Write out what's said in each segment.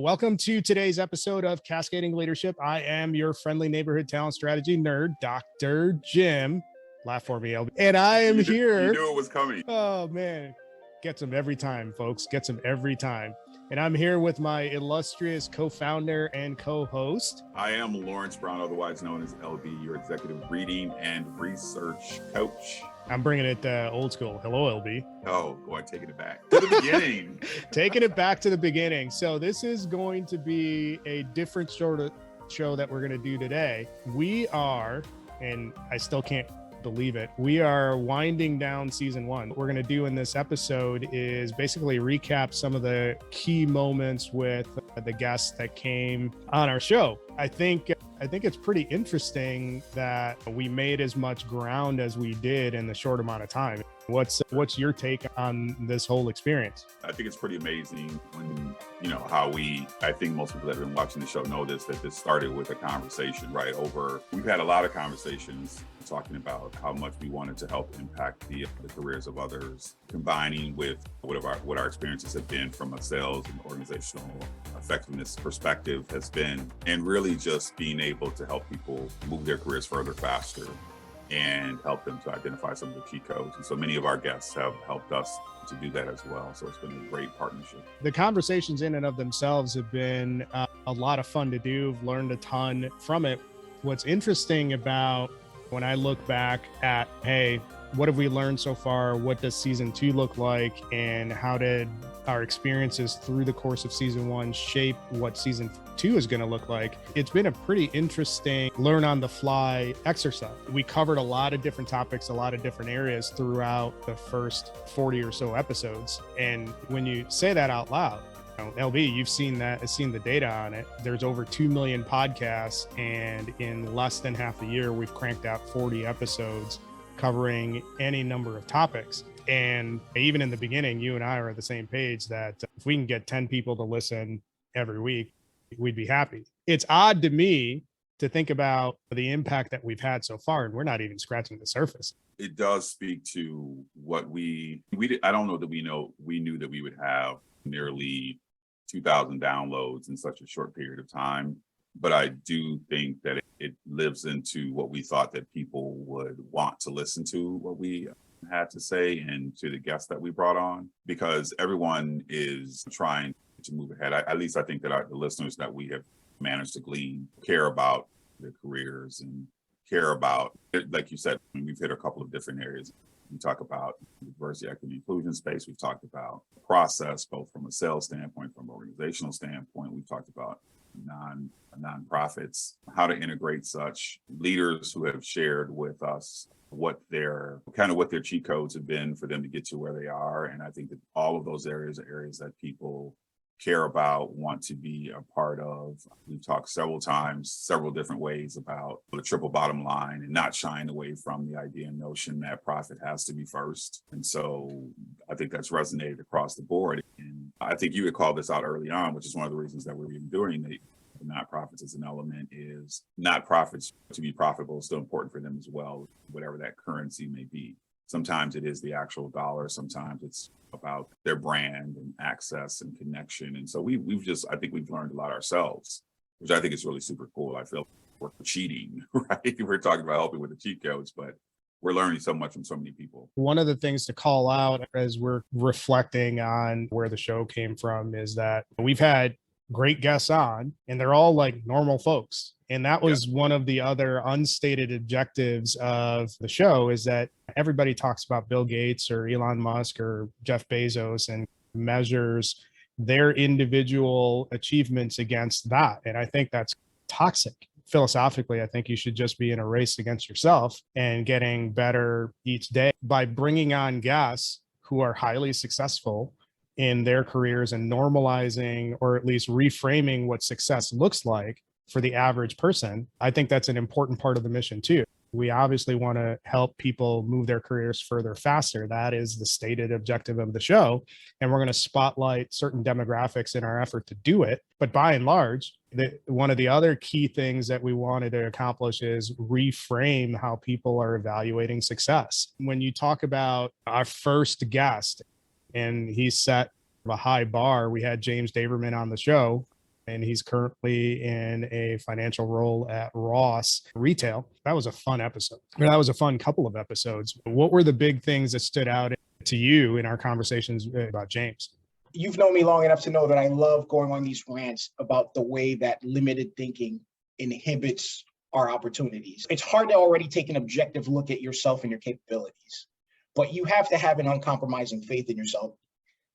Welcome to today's episode of Cascading Leadership. I am your friendly neighborhood talent strategy nerd, Dr. Jim. Laugh for me, LB. And I am here. You knew it was coming. Oh, man. Gets them every time, folks. Gets them every time. And I'm here with my illustrious co-founder and co-host. I am Lawrence Brown, otherwise known as LB, your executive reading and research coach. I'm bringing it old school. Hello, LB. Oh, boy, taking it back to the beginning. Taking it back to the beginning. So this is going to be a different sort of show that we're going to do today. We are, and I still can't believe it, we are winding down season one. What we're going to do in this episode is basically recap some of the key moments with the guests that came on our show. I think it's pretty interesting that we made as much ground as we did in the short amount of time. What's your take on this whole experience? I think it's pretty amazing when, I think most people that have been watching the show know that this started with a conversation, right? We've had a lot of conversations talking about how much we wanted to help impact the careers of others, combining with what our experiences have been from a sales and organizational effectiveness perspective has been, and really just being able to help people move their careers further faster and help them to identify some of the cheat codes. And so many of our guests have helped us to do that as well. So it's been a great partnership. The conversations in and of themselves have been a lot of fun to do. I've learned a ton from it. What's interesting about when I look back at, hey, what have we learned so far? What does season 2 look like? And how did our experiences through the course of season 1 shape what season 2 is going to look like? It's been a pretty interesting learn on the fly exercise. We covered a lot of different topics, a lot of different areas throughout the first 40 or so episodes. And when you say that out loud, LB, you've seen the data on it. There's over 2 million podcasts, and in less than half a year, we've cranked out 40 episodes covering any number of topics. And even in the beginning, you and I are at the same page that if we can get 10 people to listen every week, we'd be happy. It's odd to me to think about the impact that we've had so far, and we're not even scratching the surface. It does speak to what we did. I don't know that we knew that we would have nearly 2,000 downloads in such a short period of time. But I do think that it lives into what we thought that people would want to listen to, what we had to say, and to the guests that we brought on, because everyone is trying to move ahead. At least I think that the listeners that we have managed to glean care about their careers and care about, like you said, we've hit a couple of different areas. We talk about diversity, equity, inclusion space. We've talked about process, both from a sales standpoint, from an organizational standpoint. We've talked about nonprofits, how to integrate such leaders who have shared with us what their cheat codes have been for them to get to where they are. And I think that all of those areas are areas that people care about, want to be a part of. We've talked several times, several different ways about the triple bottom line and not shying away from the idea and notion that profit has to be first. And so I think that's resonated across the board. And I think you had called this out early on, which is one of the reasons that we're even doing the nonprofits as an element, is not profits to be profitable is still important for them as well, whatever that currency may be. Sometimes it is the actual dollar. Sometimes it's about their brand and access and connection. And so I think we've learned a lot ourselves, which I think is really super cool. I feel we're cheating, right? We're talking about helping with the cheat codes, but we're learning so much from so many people. One of the things to call out as we're reflecting on where the show came from is that we've had great guests on, and they're all like normal folks. And that was one of the other unstated objectives of the show, is that everybody talks about Bill Gates or Elon Musk or Jeff Bezos and measures their individual achievements against that. And I think that's toxic. Philosophically, I think you should just be in a race against yourself and getting better each day by bringing on guests who are highly successful in their careers and normalizing, or at least reframing, what success looks like for the average person. I think that's an important part of the mission too. We obviously want to help people move their careers further faster. That is the stated objective of the show. And we're going to spotlight certain demographics in our effort to do it. But by and large, one of the other key things that we wanted to accomplish is reframe how people are evaluating success. When you talk about our first guest, and he set a high bar, we had James Daverman on the show. and he's currently in a financial role at Ross Retail. That was a fun episode. That was a fun couple of episodes. What were the big things that stood out to you in our conversations about James? You've known me long enough to know that I love going on these rants about the way that limited thinking inhibits our opportunities. It's hard to already take an objective look at yourself and your capabilities, but you have to have an uncompromising faith in yourself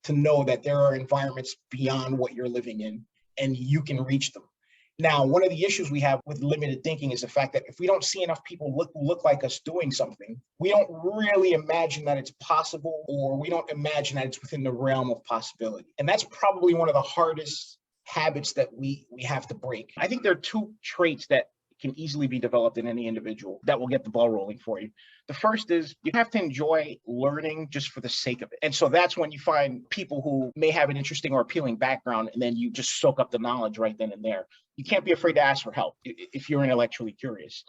to know that there are environments beyond what you're living in and you can reach them. Now, one of the issues we have with limited thinking is the fact that if we don't see enough people look like us doing something, we don't really imagine that it's possible, or we don't imagine that it's within the realm of possibility. And that's probably one of the hardest habits that we have to break. I think there are two traits that can easily be developed in any individual that will get the ball rolling for you. The first is you have to enjoy learning just for the sake of it. And so that's when you find people who may have an interesting or appealing background, and then you just soak up the knowledge right then and there. You can't be afraid to ask for help if you're intellectually curious.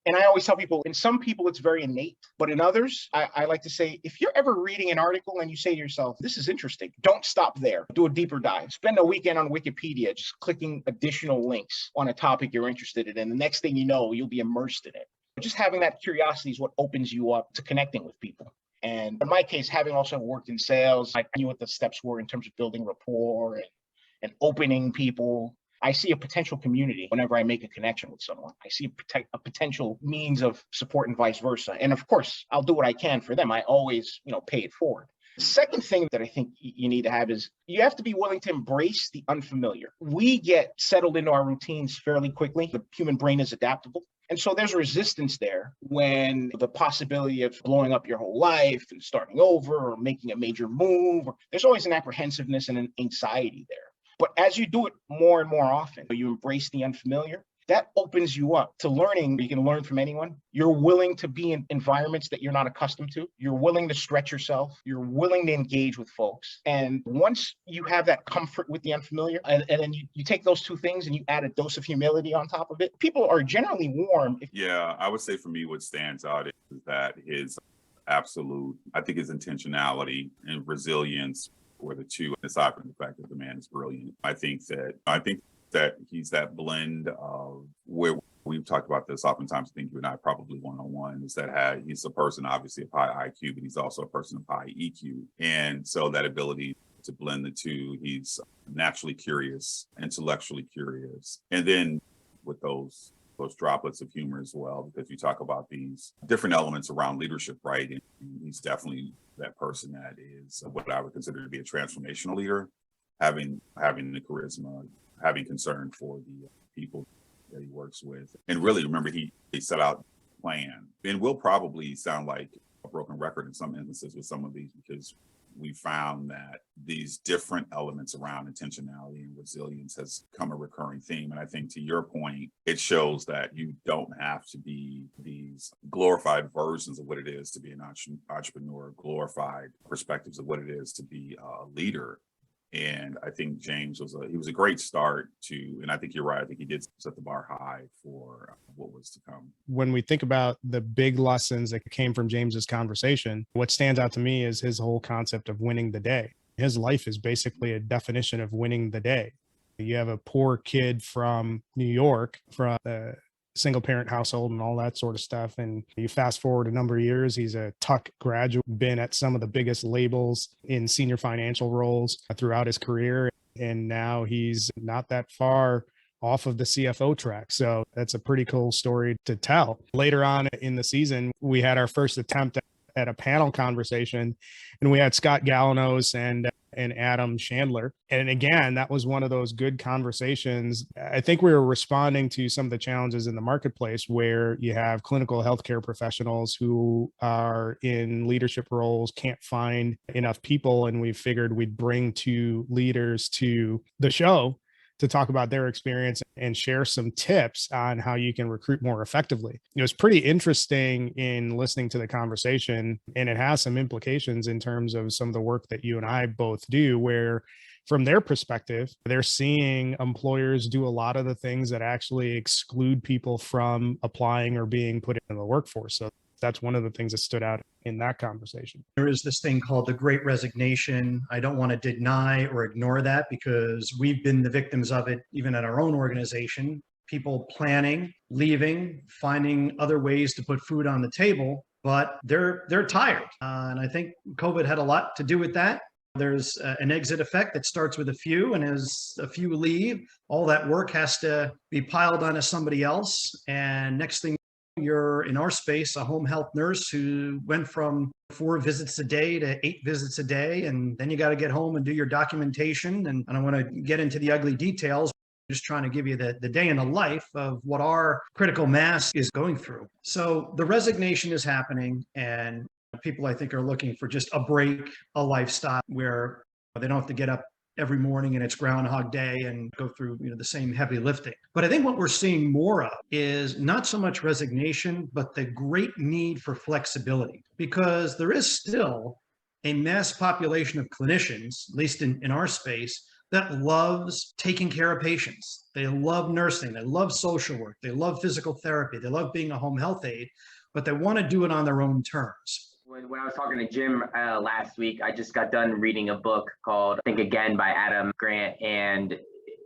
And I always tell people, in some people, it's very innate, but in others, I like to say, if you're ever reading an article and you say to yourself, this is interesting, don't stop there. Do a deeper dive. Spend a weekend on Wikipedia, just clicking additional links on a topic you're interested in. And the next thing you know, you'll be immersed in it. Just having that curiosity is what opens you up to connecting with people. And in my case, having also worked in sales, I knew what the steps were in terms of building rapport and opening people. I see a potential community whenever I make a connection with someone. I see a potential means of support and vice versa. And of course, I'll do what I can for them. I always, pay it forward. The second thing that I think you need to have is you have to be willing to embrace the unfamiliar. We get settled into our routines fairly quickly. The human brain is adaptable. And so there's resistance there when the possibility of blowing up your whole life and starting over or making a major move, there's always an apprehensiveness and an anxiety there. But as you do it more and more often, you embrace the unfamiliar, that opens you up to learning. You can learn from anyone. You're willing to be in environments that you're not accustomed to. You're willing to stretch yourself. You're willing to engage with folks. And once you have that comfort with the unfamiliar, and then you take those two things and you add a dose of humility on top of it, people are generally warm. Yeah, I would say for me, what stands out is that his absolute, I think his intentionality and resilience were the two, aside from the fact that the man is brilliant. I think that he's that blend of where we've talked about this oftentimes. I think you and I probably one-on-one is that he's a person obviously of high IQ, but he's also a person of high EQ. And so that ability to blend the two, he's naturally curious, intellectually curious. And then with those droplets of humor as well, because you talk about these different elements around leadership, right? And he's definitely that person that is what I would consider to be a transformational leader, having the charisma, having concern for the people that he works with. And really, remember, he set out a plan. And will probably sound like a broken record in some instances with some of these, because we found that these different elements around intentionality and resilience has become a recurring theme. And I think, to your point, it shows that you don't have to be these glorified versions of what it is to be an entrepreneur, glorified perspectives of what it is to be a leader. And I think James was a great start to, and I think you're right. I think he did set the bar high for what was to come. When we think about the big lessons that came from James's conversation, what stands out to me is his whole concept of winning the day. His life is basically a definition of winning the day. You have a poor kid from New York, from a single parent household and all that sort of stuff. And you fast forward a number of years, he's a Tuck graduate, been at some of the biggest labels in senior financial roles throughout his career. And now he's not that far off of the CFO track. So that's a pretty cool story to tell. Later on in the season, we had our first attempt at a panel conversation, and we had Scott Galanos and Adam Shandler. And again, that was one of those good conversations. I think we were responding to some of the challenges in the marketplace where you have clinical healthcare professionals who are in leadership roles, can't find enough people. And we figured we'd bring two leaders to the show to talk about their experience and share some tips on how you can recruit more effectively. It was pretty interesting in listening to the conversation, and it has some implications in terms of some of the work that you and I both do, where from their perspective, they're seeing employers do a lot of the things that actually exclude people from applying or being put into the workforce. So That's one of the things that stood out in that conversation. There is this thing called the Great Resignation. I don't want to deny or ignore that because we've been the victims of it even at our own organization. People planning, leaving, finding other ways to put food on the table, but they're tired. And I think COVID had a lot to do with that. There's an exit effect that starts with a few, and as a few leave, all that work has to be piled onto somebody else. And next thing, you're in our space, a home health nurse who went from 4 visits a day to 8 visits a day. And then you got to get home and do your documentation. And I don't want to get into the ugly details, just trying to give you the day in the life of what our critical mass is going through. So the resignation is happening, and people, I think, are looking for just a break, a lifestyle where they don't have to get up every morning and it's Groundhog Day and go through the same heavy lifting. But I think what we're seeing more of is not so much resignation, but the great need for flexibility, because there is still a mass population of clinicians, at least in our space, that loves taking care of patients. They love nursing, they love social work, they love physical therapy, they love being a home health aide, but they want to do it on their own terms. When I was talking to Jim last week, I just got done reading a book called Think Again by Adam Grant, and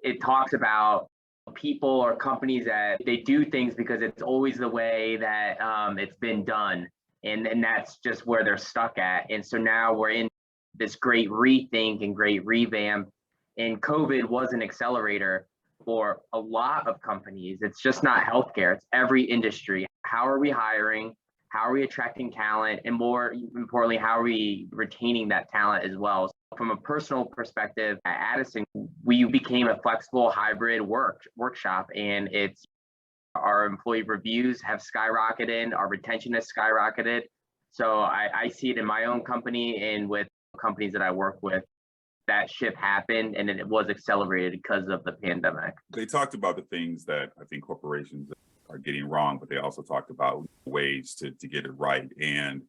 it talks about people or companies that they do things because it's always the way that it's been done, and that's just where they're stuck at. And so now we're in this great rethink and great revamp, and COVID was an accelerator for a lot of companies. It's just not healthcare, it's every industry. How are we hiring? How are we attracting talent? And more importantly, how are we retaining that talent as well? So from a personal perspective, at Addison, we became a flexible hybrid workshop, and it's our employee reviews have skyrocketed, our retention has skyrocketed. So I see it in my own company and with companies that I work with. That shift happened, and it was accelerated because of the pandemic. They talked about the things that I think corporations are getting wrong, but they also talked about ways to get it right. And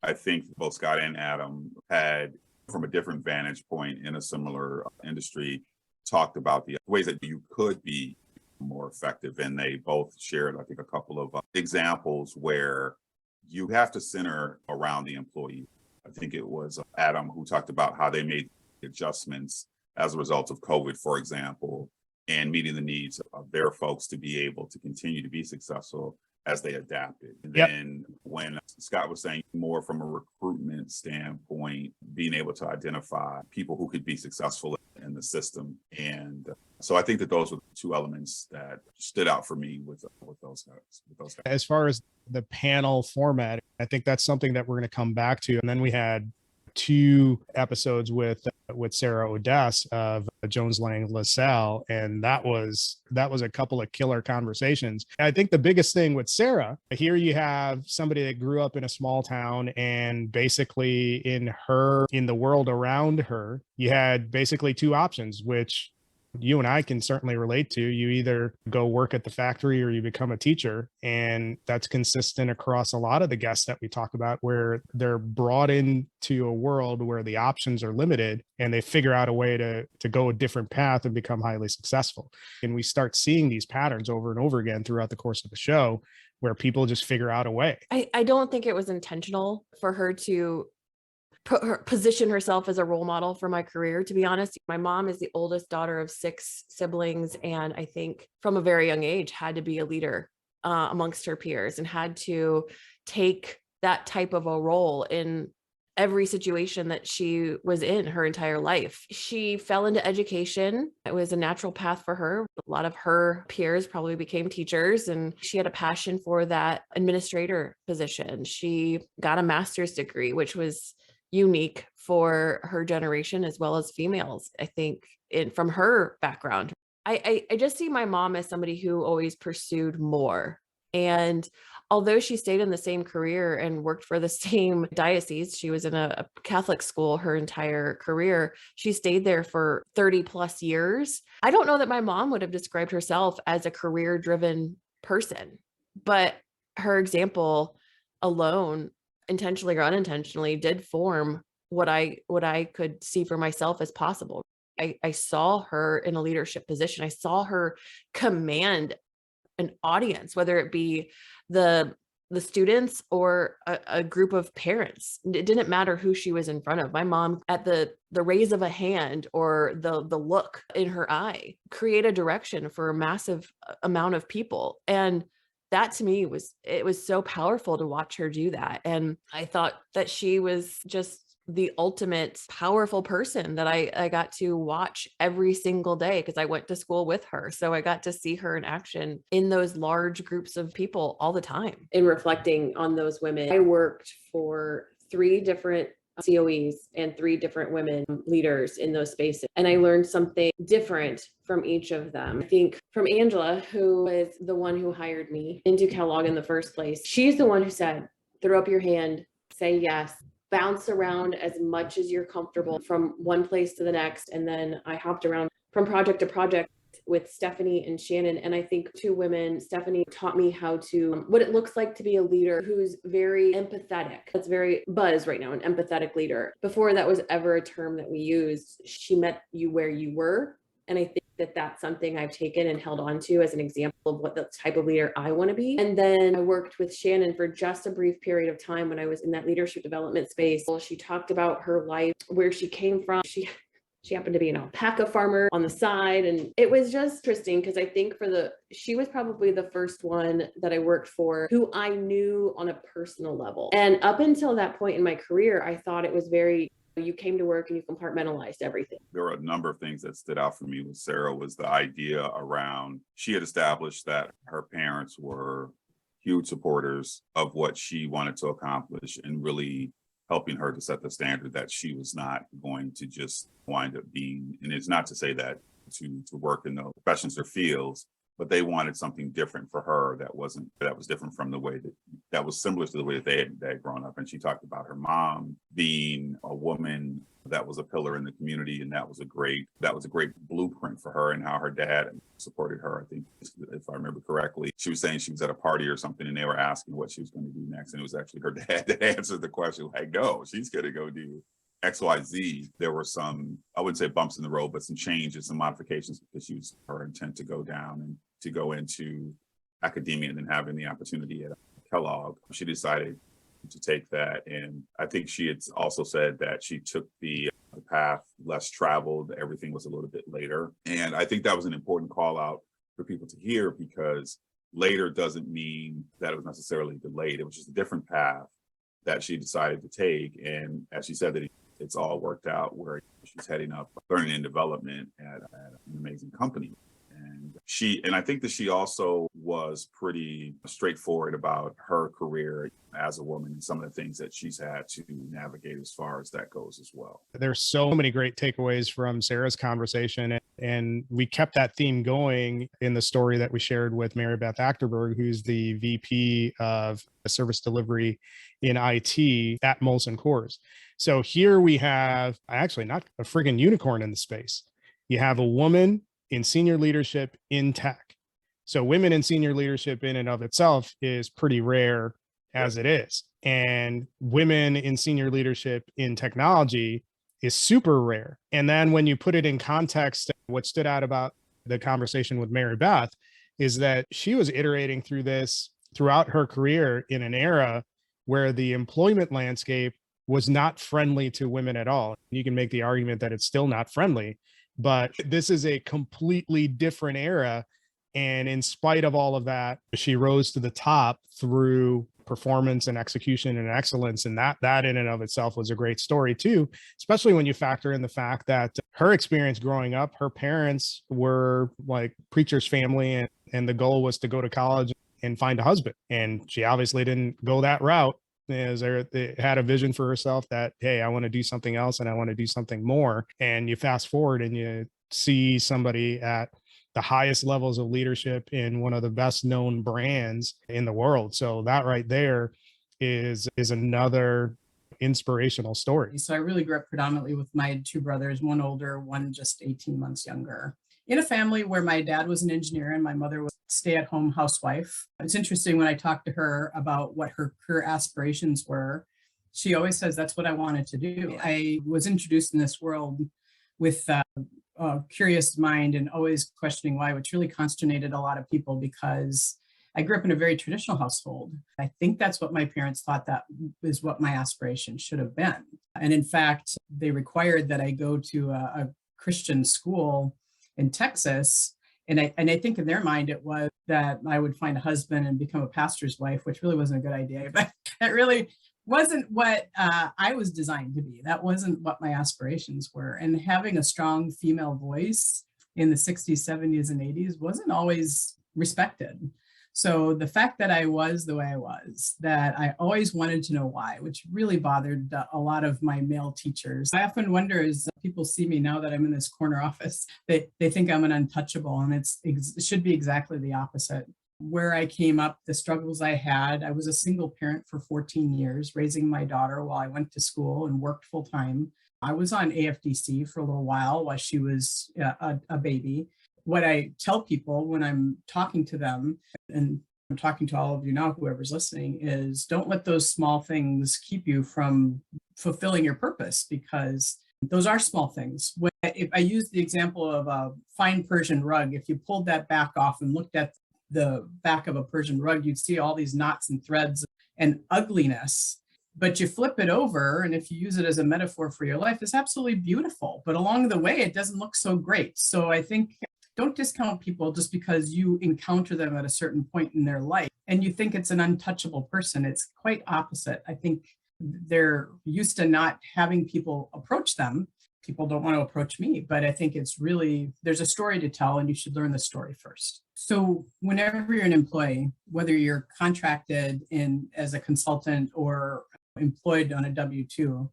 I think both Scott and Adam had, from a different vantage point in a similar industry, talked about the ways that you could be more effective. And they both shared, I think, a couple of examples where you have to center around the employee. I think it was Adam who talked about how they made adjustments as a result of COVID, for example, and meeting the needs of their folks to be able to continue to be successful as they adapted. And then when Scott was saying more from a recruitment standpoint, being able to identify people who could be successful in the system. And so I think that those were the 2 elements that stood out for me with those guys. As far as the panel format, I think that's something that we're going to come back to. And then we had 2 episodes with Sarah Odess of Jones Lang LaSalle, and that was a couple of killer conversations. I think the biggest thing with Sarah, here you have somebody that grew up in a small town, and basically in the world around her, you had basically 2 options, which you and I can certainly relate to. You either go work at the factory or you become a teacher. And that's consistent across a lot of the guests that we talk about, where they're brought into a world where the options are limited and they figure out a way to go a different path and become highly successful. And we start seeing these patterns over and over again throughout the course of the show, where people just figure out a way. I don't think it was intentional for her to position herself as a role model for my career. To be honest, my mom is the oldest daughter of 6 siblings, and I think from a very young age had to be a leader amongst her peers and had to take that type of a role in every situation that she was in her entire life. She fell into education. It was a natural path for her. A lot of her peers probably became teachers, and she had a passion for that administrator position. She got a master's degree, which was unique for her generation as well as females, I think, from her background. I just see my mom as somebody who always pursued more. And although she stayed in the same career and worked for the same diocese, she was in a Catholic school her entire career. She stayed there for 30 plus years. I don't know that my mom would have described herself as a career-driven person, but her example alone, intentionally or unintentionally, did form what I could see for myself as possible. I saw her in a leadership position. I saw her command an audience, whether it be the the students or a group of parents. It didn't matter who she was in front of. My mom, at the raise of a hand or the look in her eye, create a direction for a massive amount of people. And that to me it was so powerful to watch her do that. And I thought that she was just the ultimate powerful person that I got to watch every single day because I went to school with her. So I got to see her in action in those large groups of people all the time. In reflecting on those women, I worked for 3 different COEs and 3 different women leaders in those spaces. And I learned something different from each of them. I think from Angela, who is the one who hired me into Kellogg in the first place. She's the one who said, throw up your hand, say yes, bounce around as much as you're comfortable from one place to the next. And then I hopped around from project to project with Stephanie and Shannon. And I think 2 women, Stephanie taught me what it looks like to be a leader who's very empathetic. That's very buzz right now, an empathetic leader. Before that was ever a term that we used, she met you where you were. And I think that that's something I've taken and held on to as an example of what the type of leader I want to be. And then I worked with Shannon for just a brief period of time when I was in that leadership development space. She talked about her life, where she came from. She happened to be an alpaca farmer on the side. And it was just interesting because I think she was probably the first one that I worked for who I knew on a personal level. And up until that point in my career, I thought it was you came to work and you compartmentalized everything. There were a number of things that stood out for me with Sarah was the idea around, she had established that her parents were huge supporters of what she wanted to accomplish and really helping her to set the standard that she was not going to just wind up being, and it's not to say that to work in the professions or fields, but they wanted something different for her that was different from the way that was similar to the way that they had grown up. And she talked about her mom being a woman that was a pillar in the community, and that was a great blueprint for her, and how her dad supported her. I think, if I remember correctly, she was saying she was at a party or something and they were asking what she was going to do next, and it was actually her dad that answered the question, like, no, she's going to go do XYZ. There were some, I wouldn't say bumps in the road, but some changes, some modifications, because she was her intent to go down and to go into academia, and then having the opportunity at Kellogg, she decided to take that. And I think she had also said that she took the path less traveled. Everything was a little bit later. And I think that was an important call out for people to hear, because later doesn't mean that it was necessarily delayed. It was just a different path that she decided to take. And as she said, that it's all worked out, where she's heading up learning and development at an amazing company. And I think that she also was pretty straightforward about her career as a woman and some of the things that she's had to navigate as far as that goes as well. There's so many great takeaways from Sarah's conversation, and we kept that theme going in the story that we shared with Maribeth Achterberg, who's the VP of service delivery in IT at Molson Coors. So here we have actually not a friggin' unicorn in the space. You have a woman in senior leadership in tech. So women in senior leadership in and of itself is pretty rare as it is. And women in senior leadership in technology is super rare. And then when you put it in context, what stood out about the conversation with Maribeth is that she was iterating through this throughout her career in an era where the employment landscape was not friendly to women at all. You can make the argument that it's still not friendly, but this is a completely different era. And in spite of all of that, she rose to the top through performance and execution and excellence. And that in and of itself was a great story too, especially when you factor in the fact that her experience growing up, her parents were like preacher's family, and the goal was to go to college and find a husband. And she obviously didn't go that route. They had a vision for herself that, hey, I want to do something else and I want to do something more. And you fast forward and you see somebody at the highest levels of leadership in one of the best known brands in the world. So that right there is another inspirational story. So I really grew up predominantly with my 2 brothers, one older, one just 18 months younger, in a family where my dad was an engineer and my mother was a stay-at-home housewife. It's interesting when I talk to her about what her career aspirations were. She always says, that's what I wanted to do. I was introduced in this world with a curious mind and always questioning why, which really consternated a lot of people, because I grew up in a very traditional household. I think that's what my parents thought that is what my aspiration should have been. And in fact, they required that I go to a Christian school in Texas. And I think in their mind, it was that I would find a husband and become a pastor's wife, which really wasn't a good idea. But that really wasn't what I was designed to be. That wasn't what my aspirations were. And having a strong female voice in the 60s, 70s, and 80s wasn't always respected. So the fact that I was the way I was, that I always wanted to know why, which really bothered a lot of my male teachers. I often wonder, as people see me now that I'm in this corner office, they think I'm an untouchable, and it should be exactly the opposite. Where I came up, the struggles I had, I was a single parent for 14 years, raising my daughter while I went to school and worked full time. I was on AFDC for a little while she was a baby. What I tell people when I'm talking to them, and I'm talking to all of you now, whoever's listening, is don't let those small things keep you from fulfilling your purpose, because those are small things. If I use the example of a fine Persian rug, if you pulled that back off and looked at the back of a Persian rug, you'd see all these knots and threads and ugliness. But you flip it over, and if you use it as a metaphor for your life, it's absolutely beautiful. But along the way, it doesn't look so great. So I think don't discount people just because you encounter them at a certain point in their life and you think it's an untouchable person. It's quite opposite. I think they're used to not having people approach them. People don't want to approach me, but I think it's really, there's a story to tell, and you should learn the story first. So whenever you're an employee, whether you're contracted in as a consultant or employed on a W-2,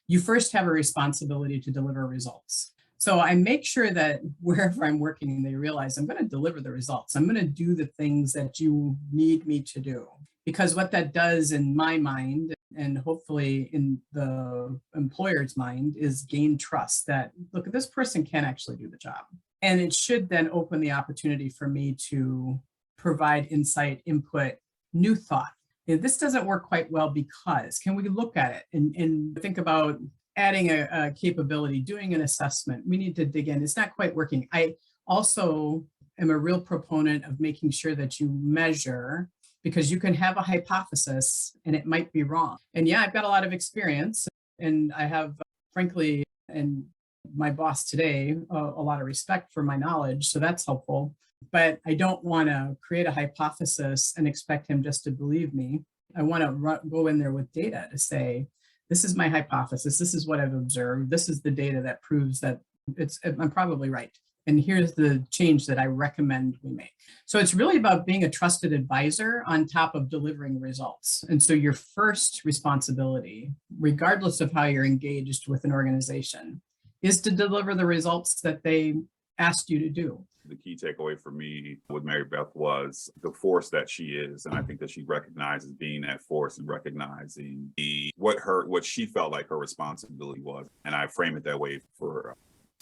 you first have a responsibility to deliver results. So I make sure that wherever I'm working, they realize I'm going to deliver the results. I'm going to do the things that you need me to do. Because what that does in my mind, and hopefully in the employer's mind, is gain trust that, look, this person can actually do the job. And it should then open the opportunity for me to provide insight, input, new thought. This doesn't work quite well because, can we look at it and think about adding a capability, doing an assessment? We need to dig in. It's not quite working. I also am a real proponent of making sure that you measure, because you can have a hypothesis and it might be wrong. And yeah, I've got a lot of experience, and I have, frankly, and my boss today, a lot of respect for my knowledge. So that's helpful. But I don't want to create a hypothesis and expect him just to believe me. I want to go in there with data to say, this is my hypothesis. This is what I've observed. This is the data that proves that I'm probably right. And here's the change that I recommend we make. So it's really about being a trusted advisor on top of delivering results. And so your first responsibility, regardless of how you're engaged with an organization, is to deliver the results that they asked you to do. The key takeaway for me with Maribeth was the force that she is. And I think that she recognizes being that force and recognizing what she felt like her responsibility was. And I frame it that way for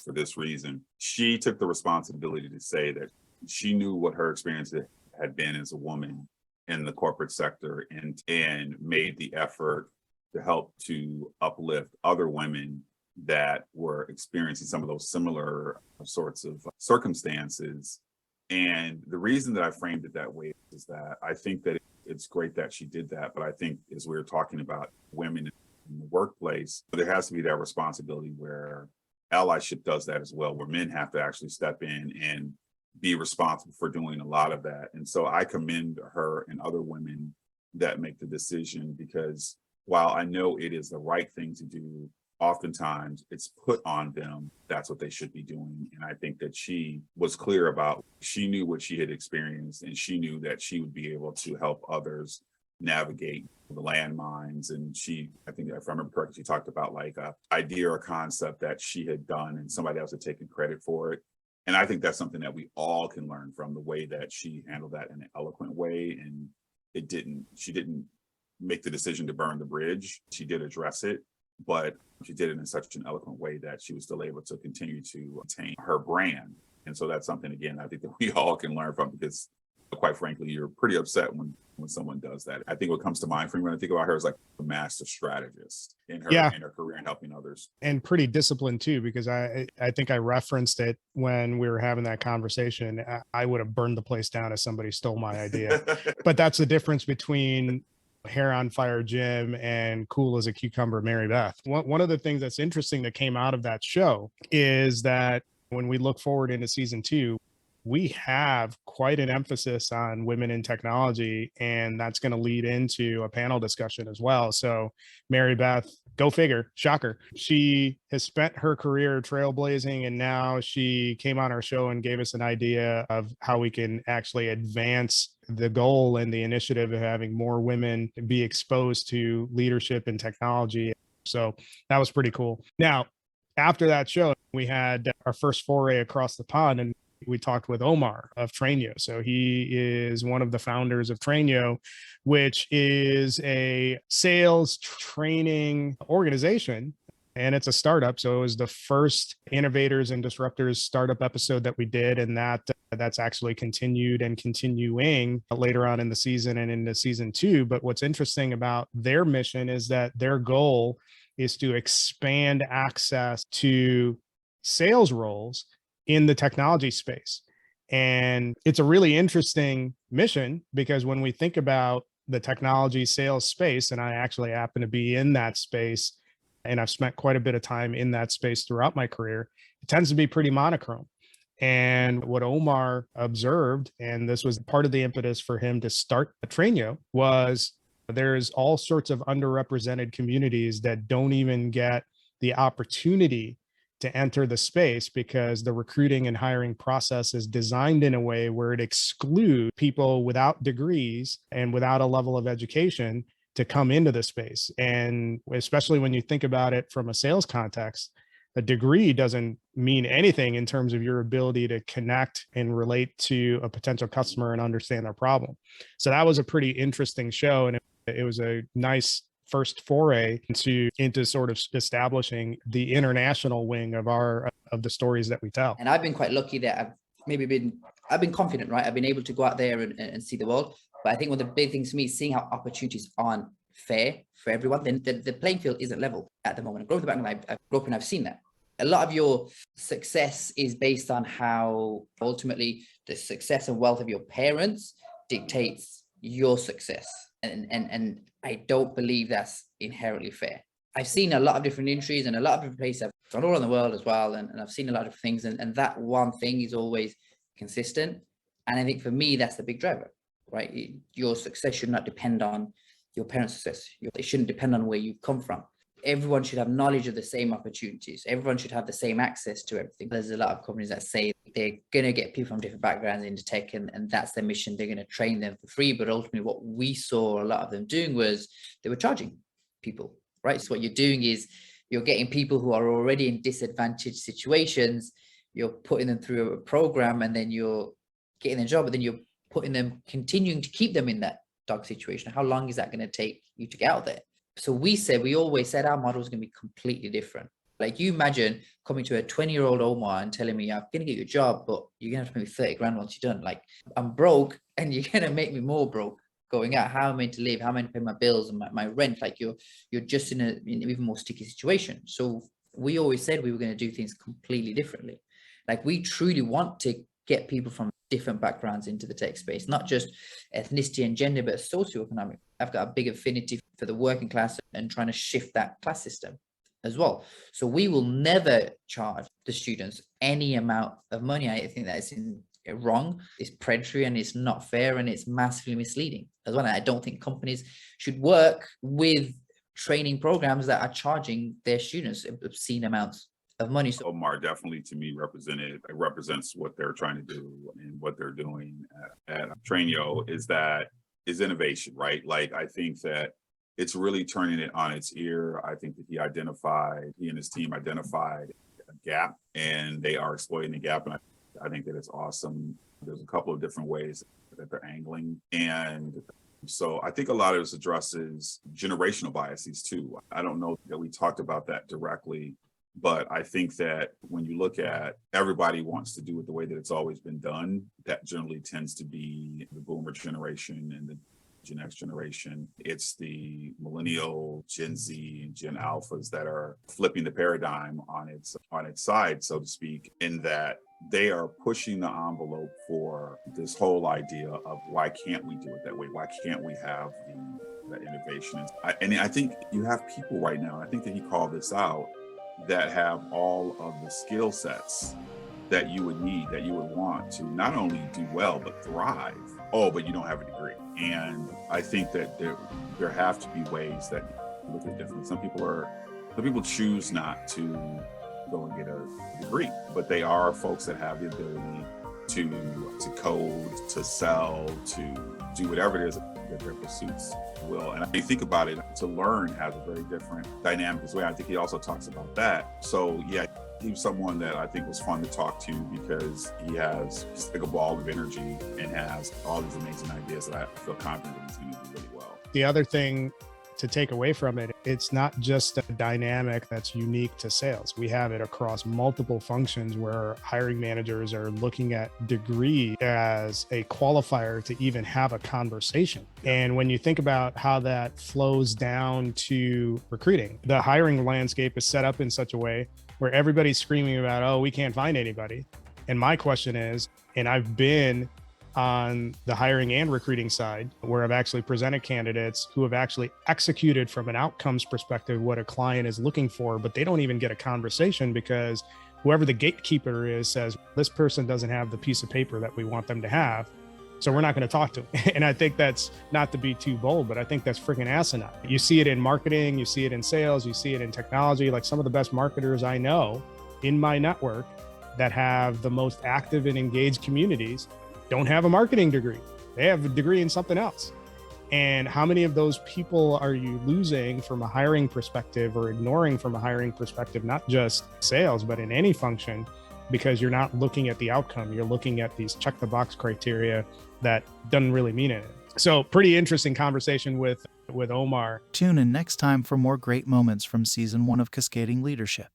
this reason. She took the responsibility to say that she knew what her experience had been as a woman in the corporate sector, and made the effort to help to uplift other women that were experiencing some of those similar sorts of circumstances. And the reason that I framed it that way is that I think that it's great that she did that. But I think, as we were talking about women in the workplace, there has to be that responsibility where allyship does that as well, where men have to actually step in and be responsible for doing a lot of that. And so I commend her and other women that make the decision, because while I know it is the right thing to do, oftentimes it's put on them. That's what they should be doing. And I think that she was clear about, she knew what she had experienced, and she knew that she would be able to help others navigate the landmines. And I think if I remember correctly, she talked about like a idea or concept that she had done and somebody else had taken credit for it. And I think that's something that we all can learn from, the way that she handled that in an eloquent way. And she didn't make the decision to burn the bridge. She did address it, but she did it in such an eloquent way that she was still able to continue to attain her brand. And so that's something, again, I think that we all can learn from, because quite frankly, you're pretty upset when when someone does that. I think what comes to mind for me when I think about her is like a master strategist in her career and helping others. And pretty disciplined too, because I think I referenced it when we were having that conversation. I would have burned the place down if somebody stole my idea. But that's the difference between hair on fire Jim and cool as a cucumber Maribeth. One of the things that's interesting that came out of that show is that when we look forward into season 2, we have quite an emphasis on women in technology, and that's going to lead into a panel discussion as well. So Maribeth, go figure, shocker. She has spent her career trailblazing, and now she came on our show and gave us an idea of how we can actually advance the goal and the initiative of having more women be exposed to leadership and technology. So that was pretty cool. Now, after that show, we had our first foray across the pond, and we talked with Omar of Trainio. So he is one of the founders of Trainio, which is a sales training organization, and it's a startup. So it was the first Innovators and Disruptors startup episode that we did, and that's actually continued and continuing later on in the season and into season 2. But what's interesting about their mission is that their goal is to expand access to sales roles in the technology space. And it's a really interesting mission, because when we think about the technology sales space, and I actually happen to be in that space, and I've spent quite a bit of time in that space throughout my career, it tends to be pretty monochrome. And what Omar observed, and this was part of the impetus for him to start Trainio, was there's all sorts of underrepresented communities that don't even get the opportunity to enter the space because the recruiting and hiring process is designed in a way where it excludes people without degrees and without a level of education to come into the space. And especially when you think about it from a sales context, a degree doesn't mean anything in terms of your ability to connect and relate to a potential customer and understand their problem. So that was a pretty interesting show, and it was a nice first foray into sort of establishing the international wing of the stories that we tell. And I've been quite lucky that I've been confident, right? I've been able to go out there and see the world. But I think one of the big things for me is seeing how opportunities aren't fair for everyone. Then the playing field isn't level at the moment. Growth background, I've grown up and I've seen that. A lot of your success is based on how ultimately the success and wealth of your parents dictates your success. And I don't believe that's inherently fair. I've seen a lot of different industries and a lot of different places. I've gone all around the world as well. And I've seen a lot of things. And that one thing is always consistent. And I think for me, that's the big driver, right? Your success should not depend on your parents' success. It shouldn't depend on where you've come from. Everyone should have knowledge of the same opportunities. Everyone should have the same access to everything. There's a lot of companies that say they're going to get people from different backgrounds into tech, and that's their mission. They're going to train them for free. But ultimately, what we saw a lot of them doing was they were charging people, right? So what you're doing is you're getting people who are already in disadvantaged situations. You're putting them through a program, and then you're getting a job, but then you're putting them, continuing to keep them in that dog situation. How long is that going to take you to get out there? So we always said our model is going to be completely different. Like, you imagine coming to a 20-year-old Omar and telling me, I'm going to get you a job, but you're going to have to pay me 30 grand once you're done. Like, I'm broke and you're going to make me more broke going out. How am I to live? How am I to pay my bills and my rent? Like, you're just in an even more sticky situation. So we always said we were going to do things completely differently. Like, we truly want to get people from different backgrounds into the tech space, not just ethnicity and gender, but socioeconomic. I've got a big affinity for the working class and trying to shift that class system as well. So we will never charge the students any amount of money. I think that is wrong, it's predatory, and it's not fair, and it's massively misleading as well. And I don't think companies should work with training programs that are charging their students obscene amounts of money. So Omar definitely, to me, represents what they're trying to do, and what they're doing at Trainio is innovation, right? Like, I think that it's really turning it on its ear. I think that he and his team identified a gap, and they are exploiting the gap. And I think that it's awesome. There's a couple of different ways that they're angling. And so I think a lot of this addresses generational biases too. I don't know that we talked about that directly, but I think that when you look at everybody wants to do it the way that it's always been done, that generally tends to be the boomer generation and the Next generation. It's the millennial, Gen Z, and Gen Alphas that are flipping the paradigm on its side, so to speak, in that they are pushing the envelope for this whole idea of why can't we do it that way? Why can't we have the innovation? And I think you have people right now, I think that he called this out, that have all of the skill sets that you would need, that you would want to not only do well, but thrive. Oh, but you don't have a degree. And I think that there have to be ways that look at differently. Some people choose not to go and get a degree, but they are folks that have the ability to code, to sell, to do whatever it is that their pursuits will. And I think about it, to learn has a very different dynamic as well. I think he also talks about that. So yeah, he was someone that I think was fun to talk to because he has just like a ball of energy and has all these amazing ideas that I feel confident he's going to do really well. The other thing to take away from it, it's not just a dynamic that's unique to sales. We have it across multiple functions where hiring managers are looking at degree as a qualifier to even have a conversation. And when you think about how that flows down to recruiting, the hiring landscape is set up in such a way where everybody's screaming about, oh, we can't find anybody. And my question is, and I've been on the hiring and recruiting side where I've actually presented candidates who have actually executed from an outcomes perspective what a client is looking for, but they don't even get a conversation because whoever the gatekeeper is says, this person doesn't have the piece of paper that we want them to have, so we're not going to talk to them. And I think that's, not to be too bold, but I think that's freaking asinine. You see it in marketing, you see it in sales, you see it in technology. Like some of the best marketers I know in my network that have the most active and engaged communities don't have a marketing degree. They have a degree in something else. And how many of those people are you losing from a hiring perspective or ignoring from a hiring perspective, not just sales, but in any function, because you're not looking at the outcome. You're looking at these check the box criteria that doesn't really mean anything. So pretty interesting conversation with Omar. Tune in next time for more great moments from season 1 of Cascading Leadership.